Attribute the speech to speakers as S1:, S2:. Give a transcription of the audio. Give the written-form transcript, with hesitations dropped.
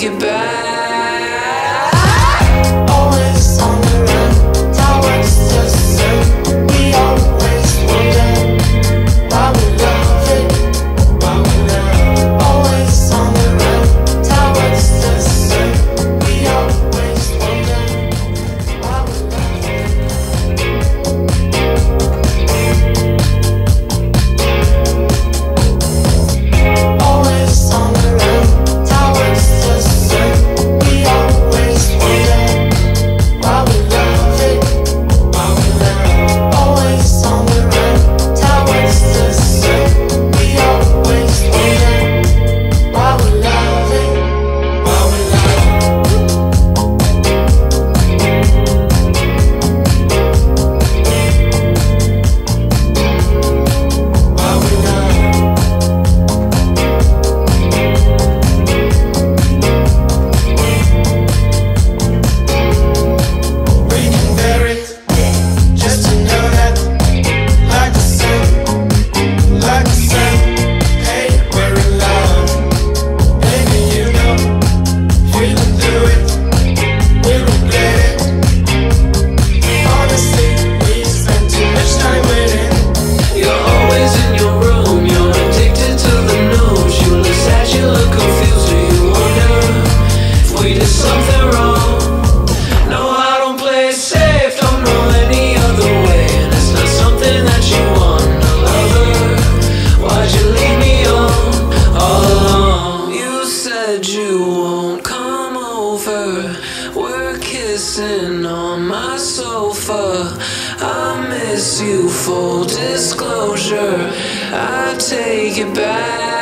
S1: it back.
S2: Always on the run, towards the sun. We always wonder why we love it, why we love. Always on the run, towards the sun. We always wonder why we love it. Always on the run, towards the sun. We always wonder why we love it, why we love. Always on the run, towards the sun. We always wonder why we love it, why we love. Why we love. We can bear it, just to know that, like the sun, like the sun. Hey, we're in love, baby, you know, we will do it, we regret it. Honestly, we spend too much time waiting.
S1: You're always in your room, you're addicted to the news. You look sad, you look confused, do you wonder if we did something wrong? No, I don't play it safe, don't know any other way. And it's not something that you want, a lover. Why'd you leave me on all alone? You said you won't come over, we're kissing on my sofa. I miss you, full disclosure, I take it back.